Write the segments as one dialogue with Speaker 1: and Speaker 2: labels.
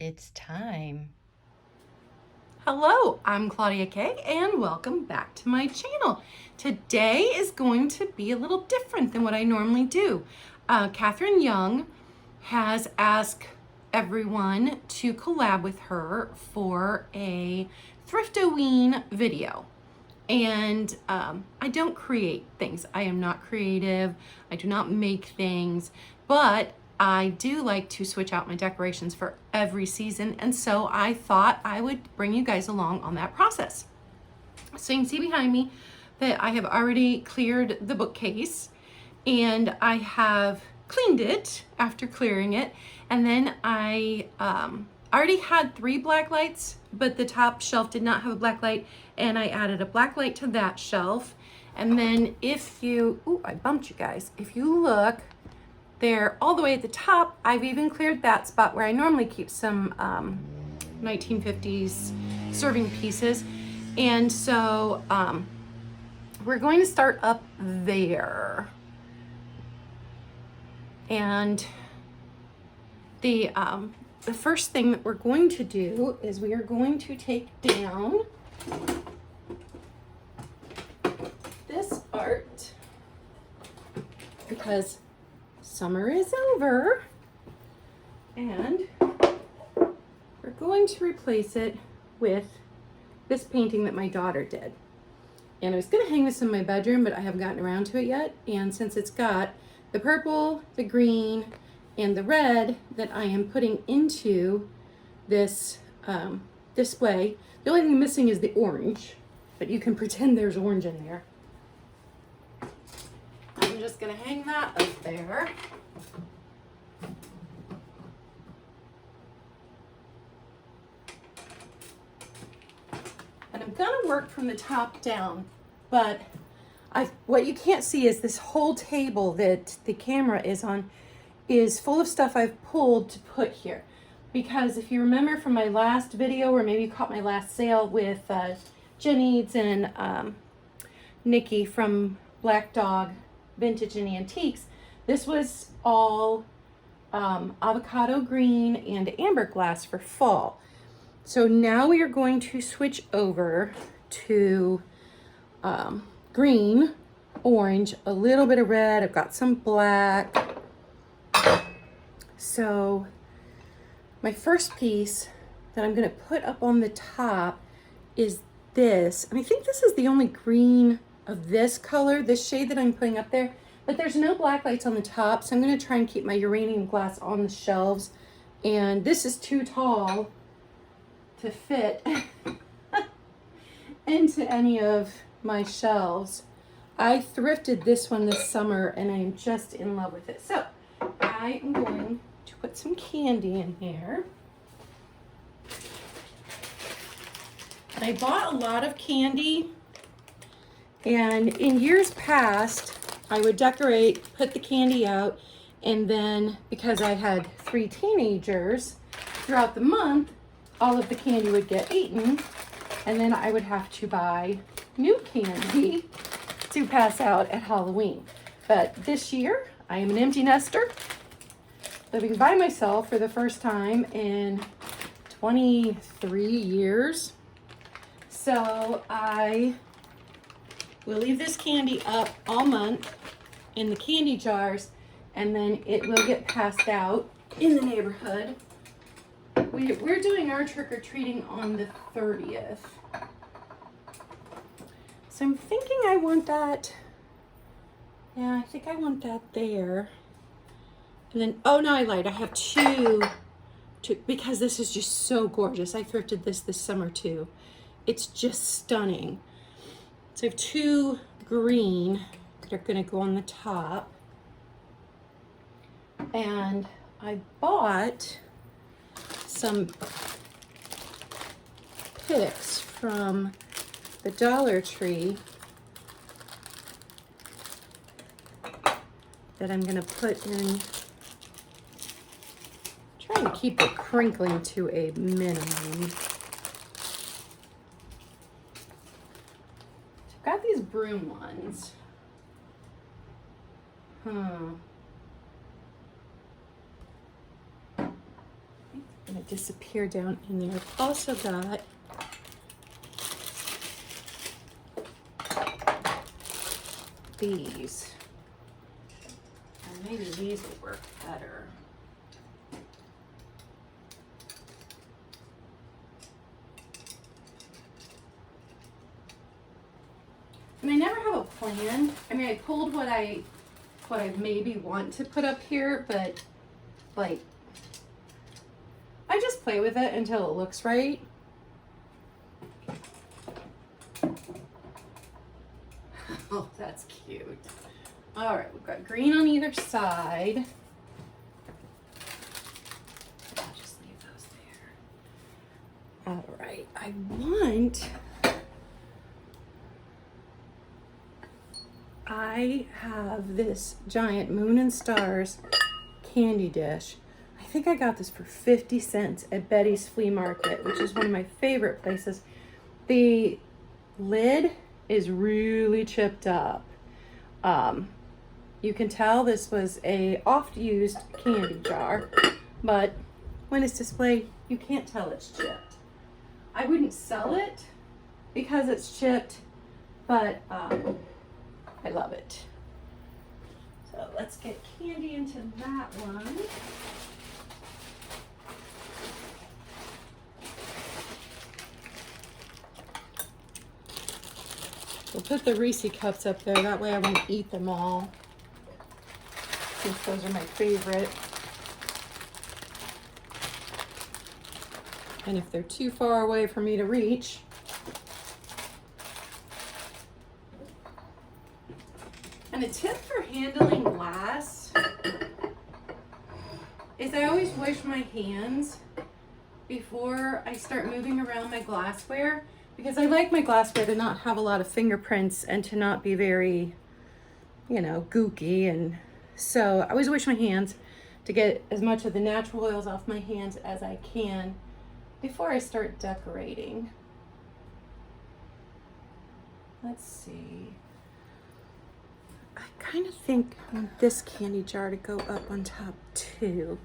Speaker 1: It's time.
Speaker 2: Hello, I'm Claudia Kay and welcome back to my channel. Today is going to be a little different than what I normally do. Catherine Young has asked everyone to collab with her for a Thrift-o-ween video. And I don't create things. I am not creative. I do not make things, but I do like to switch out my decorations for every season. And so I thought I would bring you guys along on that process. So you can see behind me that I have already cleared the bookcase and I have cleaned it after clearing it. And then I already had 3 black lights, but the top shelf did not have a black light, and I added a black light to that shelf. And then if you, ooh, I bumped you guys. If you look there all the way at the top, I've even cleared that spot where I normally keep some 1950s serving pieces. And so we're going to start up there. And the first thing that we're going to do is we are going to take down this art because summer is over, and we're going to replace it with this painting that my daughter did. And I was going to hang this in my bedroom, but I haven't gotten around to it yet. And since it's got the purple, the green, and the red that I am putting into this display, the only thing missing is the orange, but you can pretend there's orange in there. I'm just going to hang that up there. And I'm going to work from the top down, but what you can't see is this whole table that the camera is on is full of stuff I've pulled to put here. Because if you remember from my last video, or maybe you caught my last sale with Jenny's and Nikki from Black Dog Vintage and Antiques, this was all avocado green and amber glass for fall. So now we are going to switch over to green, orange, a little bit of red. I've got some black. So my first piece that I'm going to put up on the top is this. And I think this is the only green of this color, this shade that I'm putting up there. But there's no black lights on the top, so I'm going to try and keep my uranium glass on the shelves. And this is too tall to fit into any of my shelves. I thrifted this one this summer and I am just in love with it. So I am going to put some candy in here. And I bought a lot of candy, and in years past I would decorate, put the candy out, and then because I had 3 teenagers throughout the month, all of the candy would get eaten, and then I would have to buy new candy to pass out at Halloween. But this year I am an empty nester, living by myself for the first time in 23 years. So I will leave this candy up all month in the candy jars, and then it will get passed out in the neighborhood. We're doing our trick-or-treating on the 30th. So I'm thinking I want that. Yeah, I think I want that there. And then, oh no, I lied. I have two, because this is just so gorgeous. I thrifted this summer too. It's just stunning. So I have 2 green that are gonna go on the top. And I bought some picks from the Dollar Tree that I'm gonna put in. Trying to keep the crinkling to a minimum. So I've got these broom ones. gonna disappear down in there. I've also got these. And maybe these would work better. And I never have a plan. I mean, I pulled what I maybe want to put up here, but like, I just play with it until it looks right. Oh, that's cute. All right, we've got green on either side. I'll just leave those there. All right, I have this giant Moon and Stars candy dish. I think I got this for 50 cents at Betty's Flea Market, which is one of my favorite places. The lid is really chipped up. You can tell this was a oft-used candy jar, but when it's displayed, you can't tell it's chipped. I wouldn't sell it because it's chipped, but I love it. So let's get candy into that one. We'll put the Reese cups up there. That way I won't eat them all, since those are my favorite. And if they're too far away for me to reach, and a tip for handling glass is I always wash my hands before I start moving around my glassware, because I like my glassware to not have a lot of fingerprints and to not be very, you know, gooky. And so I always wash my hands to get as much of the natural oils off my hands as I can before I start decorating. Let's see. I kind of think I want this candy jar to go up on top too,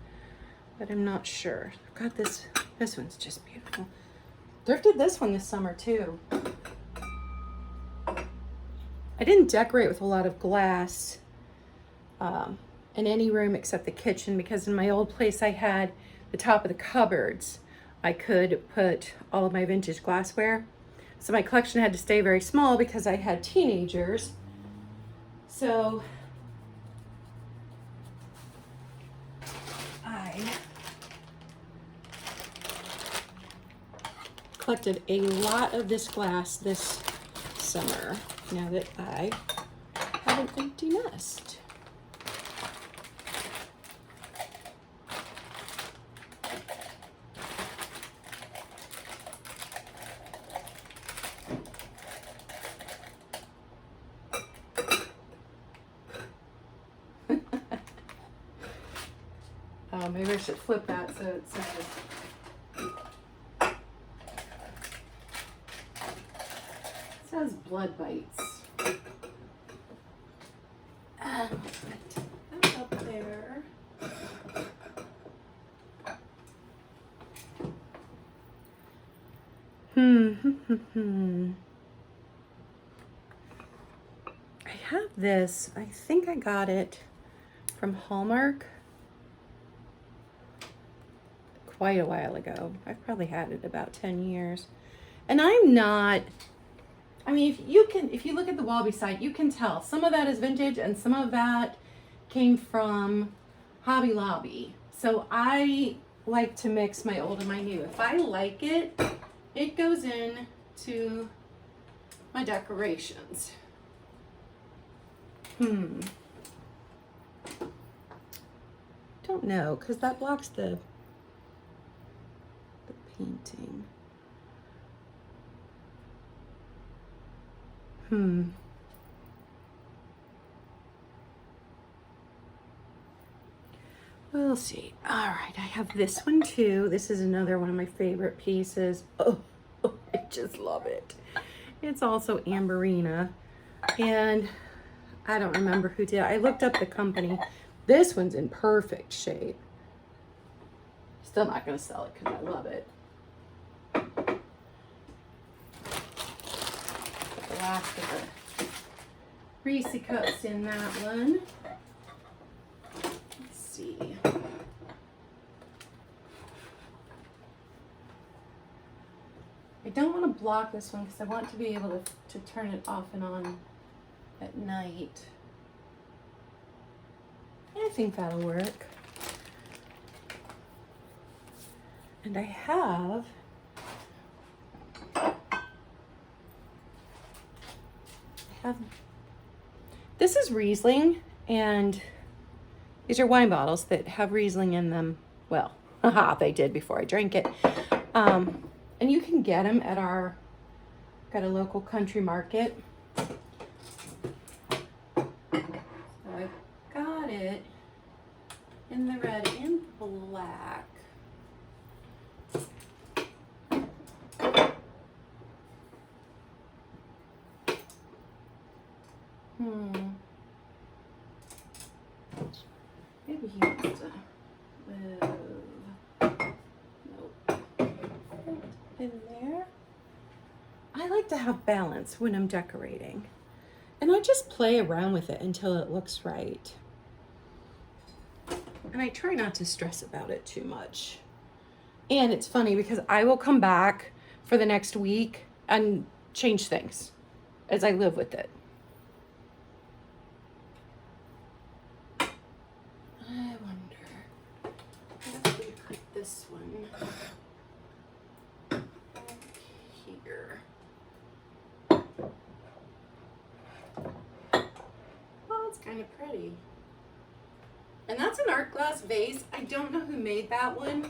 Speaker 2: but I'm not sure. I've got this one's just beautiful. Thrifted this one this summer too. I didn't decorate with a lot of glass in any room except the kitchen, because in my old place I had the top of the cupboards. I could put all of my vintage glassware. So my collection had to stay very small because I had teenagers. So I collected a lot of this glass this summer, now that I have an empty nest. Maybe I should flip that so it says. It says blood bites. And that's up there. I have this. I think I got it from Hallmark quite a while ago. I've probably had it about 10 years. And I'm not, I mean, if you look at the wall beside, you can tell some of that is vintage and some of that came from Hobby Lobby. So I like to mix my old and my new. If I like it, it goes in to my decorations. Don't know, because that blocks the painting. We'll see. All right, I have this one too. This is another one of my favorite pieces. Oh, I just love it. It's also Amberina, and I don't remember who did it. I looked up the company. This one's in perfect shape. Still not going to sell it because I love it. Put the last of the Reese cups in that one. Let's see. I don't want to block this one because I want to be able to turn it off and on at night. I think that'll work. And I have this is Riesling, and these are wine bottles that have Riesling in them. Well, haha, they did before I drank it. And you can get them at got a local country market. So I've got it in the red and black. Maybe he wants to move. Nope. In there. I like to have balance when I'm decorating. And I just play around with it until it looks right. And I try not to stress about it too much. And it's funny because I will come back for the next week and change things as I live with it. I wonder, let me put this one back here. Oh, it's kind of pretty. And that's an art glass vase. I don't know who made that one.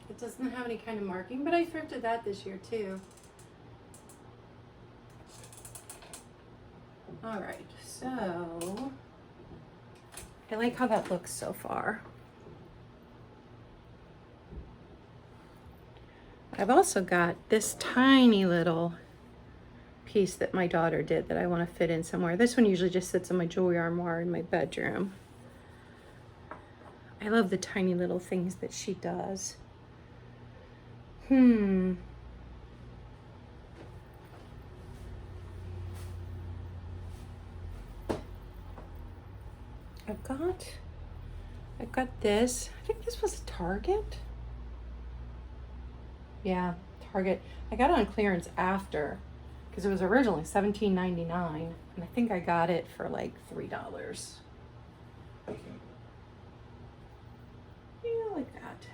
Speaker 2: It doesn't have any kind of marking, but I thrifted that this year too. All right, so I like how that looks so far. I've also got this tiny little piece that my daughter did that I want to fit in somewhere. This one usually just sits in my jewelry armoire in my bedroom. I love the tiny little things that she does. I've got this. I think this was Target. Yeah, Target. I got it on clearance after because it was originally $17.99, and I think I got it for like $3. Yeah, like that.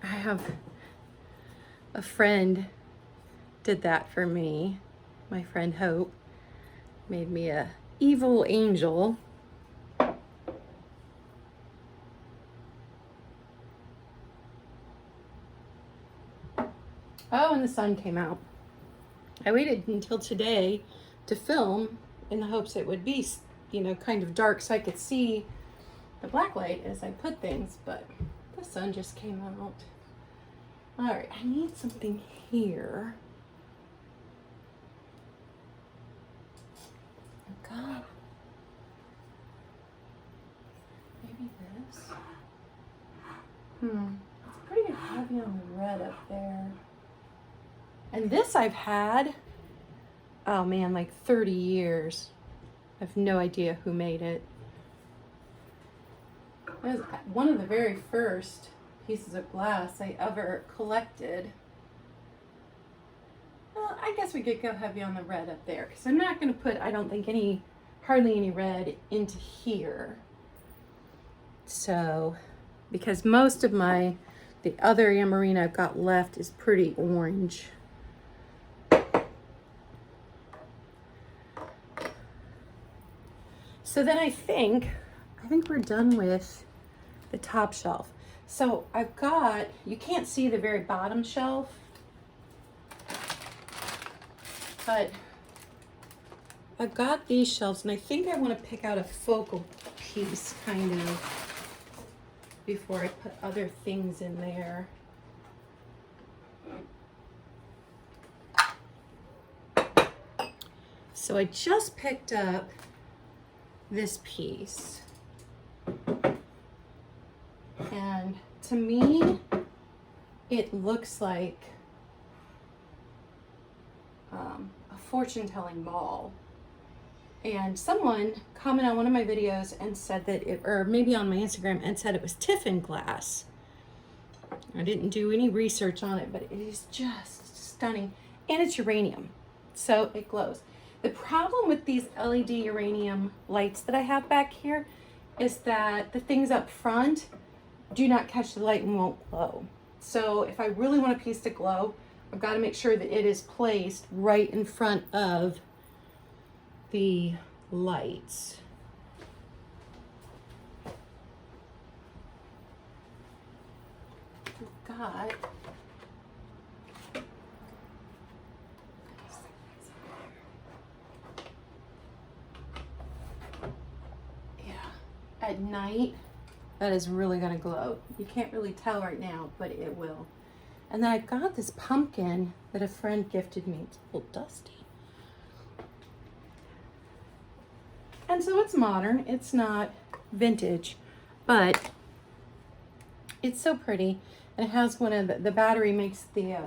Speaker 2: I have a friend did that for me. My friend Hope made me a evil angel. Oh, and the sun came out. I waited until today to film in the hopes it would be, you know, kind of dark so I could see the black light as I put things, but the sun just came out. All right, I need something here. Oh God. Maybe this. It's pretty heavy on the red up there. And this I've had, oh man, like 30 years. I have no idea who made it. It was one of the very first pieces of glass I ever collected. Well, I guess we could go heavy on the red up there because I'm not going to put, I don't think, hardly any red into here. So, because most of the other amarine I've got left is pretty orange. So then I think we're done with the top shelf. So I've got, you can't see the very bottom shelf, but I've got these shelves, and I think I want to pick out a focal piece kind of before I put other things in there. So I just picked up this piece. And to me, it looks like a fortune-telling ball. And someone commented on one of my videos and said that it, or maybe on my Instagram, and said it was Tiffin glass. I didn't do any research on it, but it is just stunning. And it's uranium, so it glows. The problem with these LED uranium lights that I have back here is that the things up front do not catch the light and won't glow. So if I really want a piece to glow, I've got to make sure that it is placed right in front of the lights. We've got at night, that is really gonna glow. You can't really tell right now, but it will. And then I've got this pumpkin that a friend gifted me. It's a little dusty. And so it's modern, it's not vintage, but it's so pretty. And it has one of the battery makes the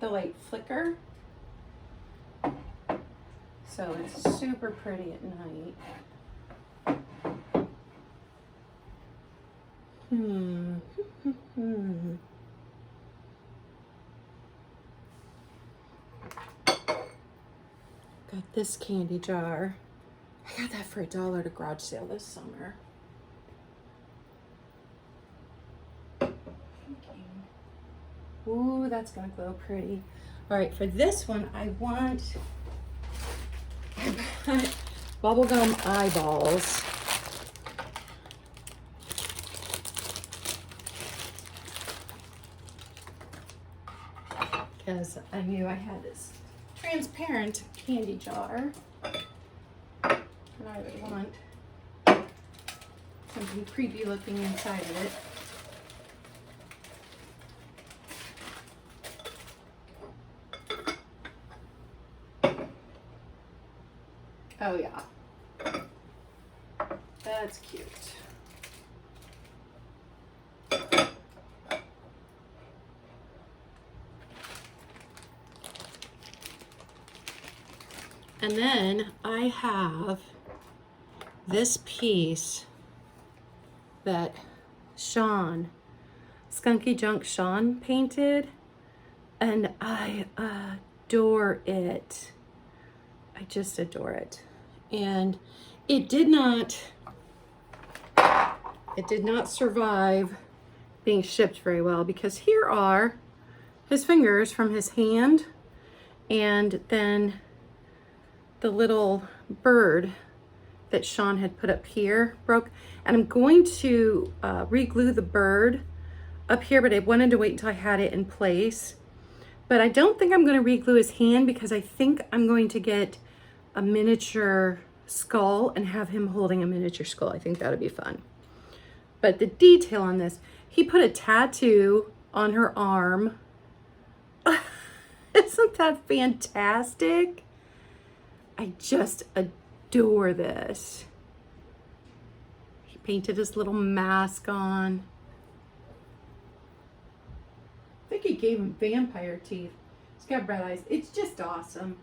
Speaker 2: light flicker. So it's super pretty at night. Got this candy jar. I got that for $1 at a garage sale this summer. Ooh, that's gonna glow pretty. All right, for this one, I bought bubblegum eyeballs. Because I knew I had this transparent candy jar. And I would want something creepy looking inside of it. Oh yeah, that's cute. And then I have this piece that Sean, Skunky Junk Sean painted, and I adore it. I just adore it. And it did not survive being shipped very well, because here are his fingers from his hand, and then the little bird that Sean had put up here broke. And I'm going to re-glue the bird up here, but I wanted to wait until I had it in place. But I don't think I'm going to re-glue his hand, because I think I'm going to get a miniature skull and have him holding a miniature skull. I think that would be fun. But the detail on this, he put a tattoo on her arm. Isn't that fantastic? I just adore this. He painted his little mask on. I think he gave him vampire teeth. He's got red eyes. It's just awesome.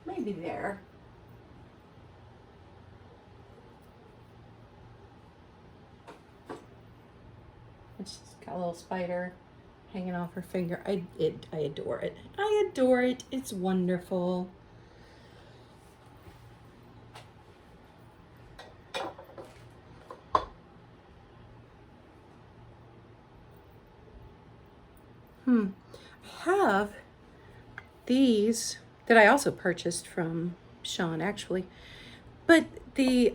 Speaker 2: Maybe there. It's just got a little spider hanging off her finger. I adore it. I adore it. It's wonderful. I have these that I also purchased from Sean, actually, but the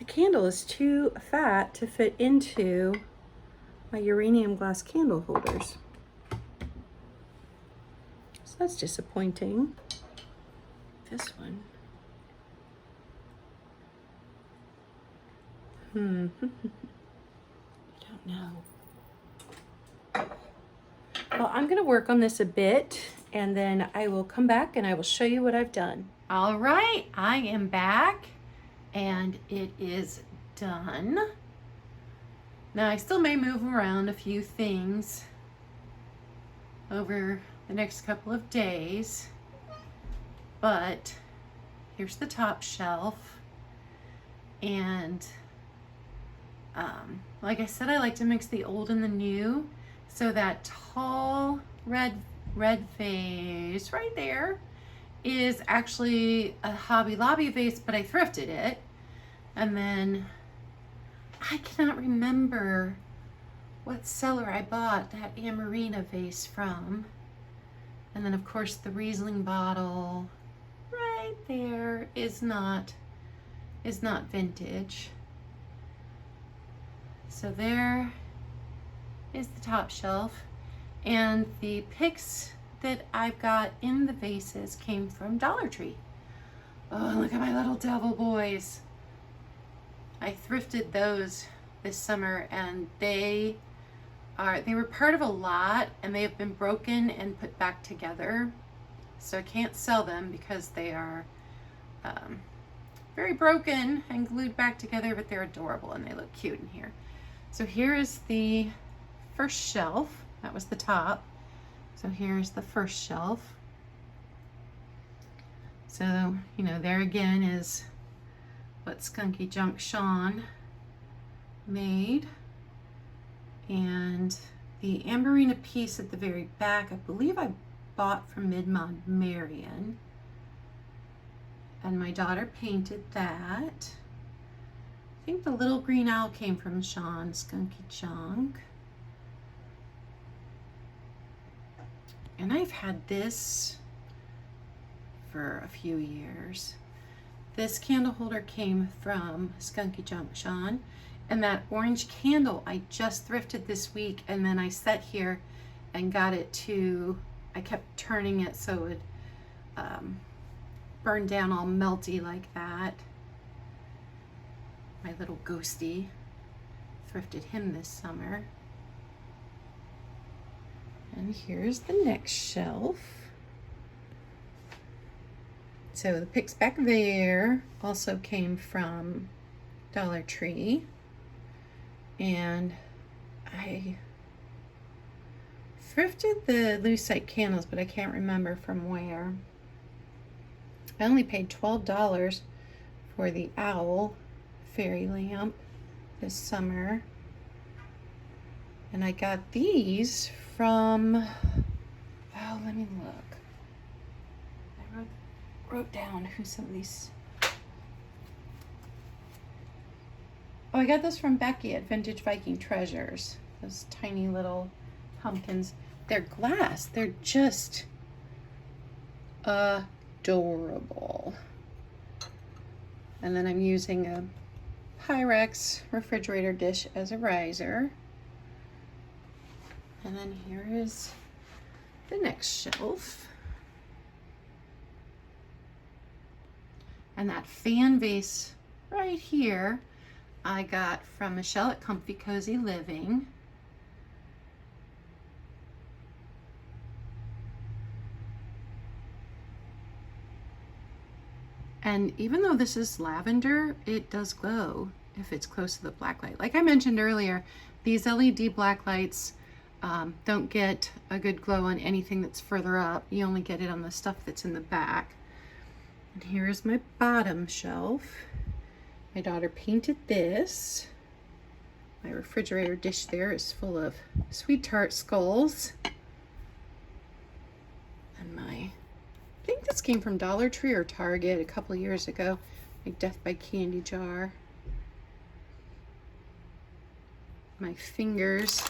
Speaker 2: candle is too fat to fit into my uranium glass candle holders. So that's disappointing. This one. I don't know. Well, I'm gonna work on this a bit and then I will come back and I will show you what I've done. All right, I am back and it is done. Now I still may move around a few things over the next couple of days, but here's the top shelf. And like I said, I like to mix the old and the new. So that tall red vase right there is actually a Hobby Lobby vase, but I thrifted it. And then I cannot remember what seller I bought that Amarina vase from. And then of course the Riesling bottle right there is not vintage. So there is the top shelf, and the picks that I've got in the vases came from Dollar Tree. Oh, look at my little devil boys. I thrifted those this summer and they were part of a lot and they have been broken and put back together. So I can't sell them because they are very broken and glued back together, but they're adorable and they look cute in here. So here is the first shelf. That was the top. So here's the first shelf. So, you know, there again is what Skunky Junk Sean made. And the Amberina piece at the very back, I believe I bought from Midmont Marion. And my daughter painted that. I think the little green owl came from Sean Skunky Junk. And I've had this for a few years. This candle holder came from Skunky Junk Sean. And that orange candle I just thrifted this week, and then I sat here and got it to, I kept turning it so it would burn down all melty like that. My little ghosty, thrifted him this summer. And here's the next shelf. So the picks back there also came from Dollar Tree. And I thrifted the lucite candles, but I can't remember from where. I only paid $12 for the owl fairy lamp this summer. And I got these from, oh, let me look. I wrote down who some of these. Oh, I got this from Becky at Vintage Viking Treasures. Those tiny little pumpkins. They're glass. They're just adorable. And then I'm using a Pyrex refrigerator dish as a riser. And then here is the next shelf. And that fan vase right here I got from Michelle at Comfy Cozy Living. And even though this is lavender, it does glow if it's close to the black light. Like I mentioned earlier, these LED black lights don't get a good glow on anything that's further up. You only get it on the stuff that's in the back. And here's my bottom shelf. My daughter painted this. My refrigerator dish there is full of sweet tart skulls. And I think this came from Dollar Tree or Target a couple years ago. My Death by Candy jar. My fingers.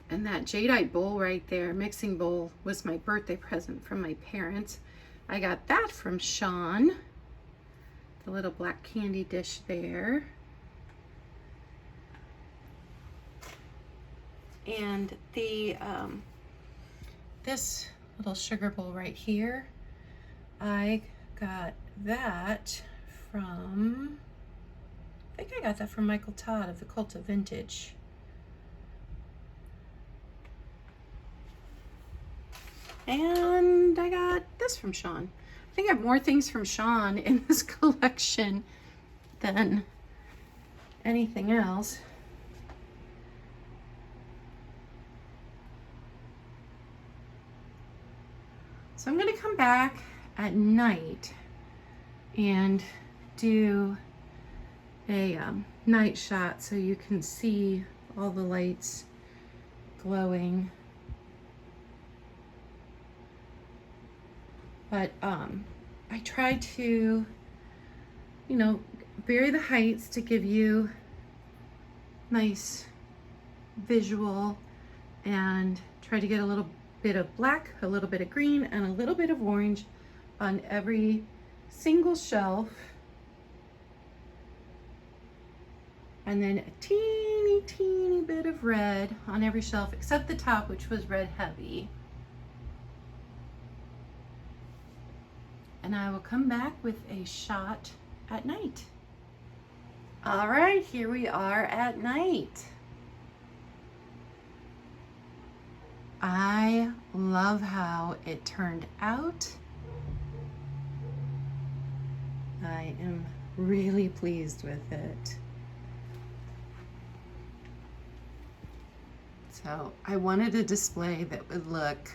Speaker 2: And that jadeite bowl right there, mixing bowl, was my birthday present from my parents. I got that from Sean. The little black candy dish there. And the this little sugar bowl right here, I got that from I think I got that from Michael Todd of the Cult of Vintage. And I got this from Sean. I think I have more things from Sean in this collection than anything else. So I'm going to come back at night and do a night shot so you can see all the lights glowing. But I try to, you know, vary the heights to give you nice visual, and try to get a little bit of black, a little bit of green, and a little bit of orange on every single shelf. And then a teeny bit of red on every shelf except the top, which was red heavy. And I will come back with a shot at night. All right, here we are at night. I love how it turned out. I am really pleased with it. So I wanted a display that would look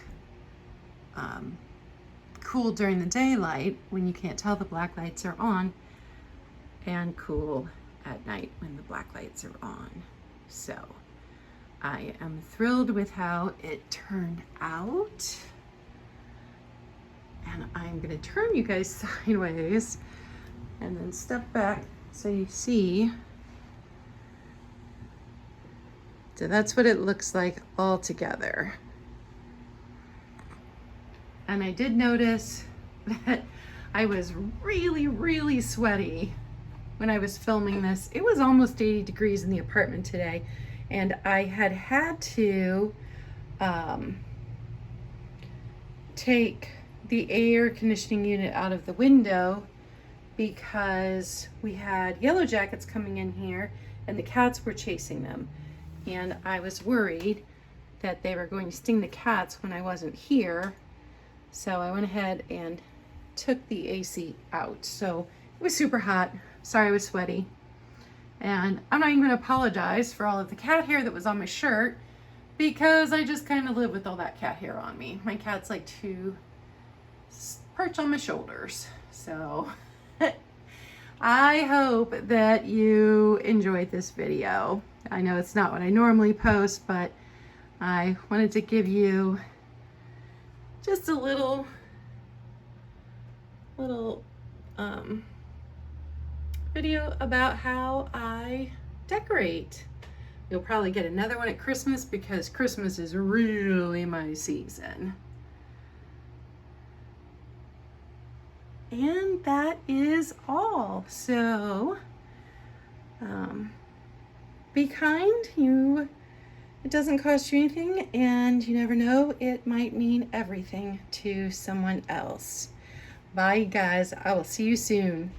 Speaker 2: cool during the daylight when you can't tell the black lights are on, and cool at night when the black lights are on. So I am thrilled with how it turned out. And I'm gonna turn you guys sideways and then step back so you see. So that's what it looks like all together. And I did notice that I was really sweaty when I was filming this. It was almost 80 degrees in the apartment today, and I had to take the air conditioning unit out of the window because we had yellow jackets coming in here and the cats were chasing them. And I was worried that they were going to sting the cats when I wasn't here. So I went ahead and took the AC out. So it was super hot. Sorry I was sweaty. And I'm not even going to apologize for all of the cat hair that was on my shirt, because I just kind of live with all that cat hair on me. My cats like to perch on my shoulders. So I hope that you enjoyed this video. I know it's not what I normally post, but I wanted to give you just a little video about how I decorate. You'll probably get another one at Christmas because Christmas is really my season. And that is all. So be kind. It doesn't cost you anything, and you never know, it might mean everything to someone else. Bye guys, I will see you soon.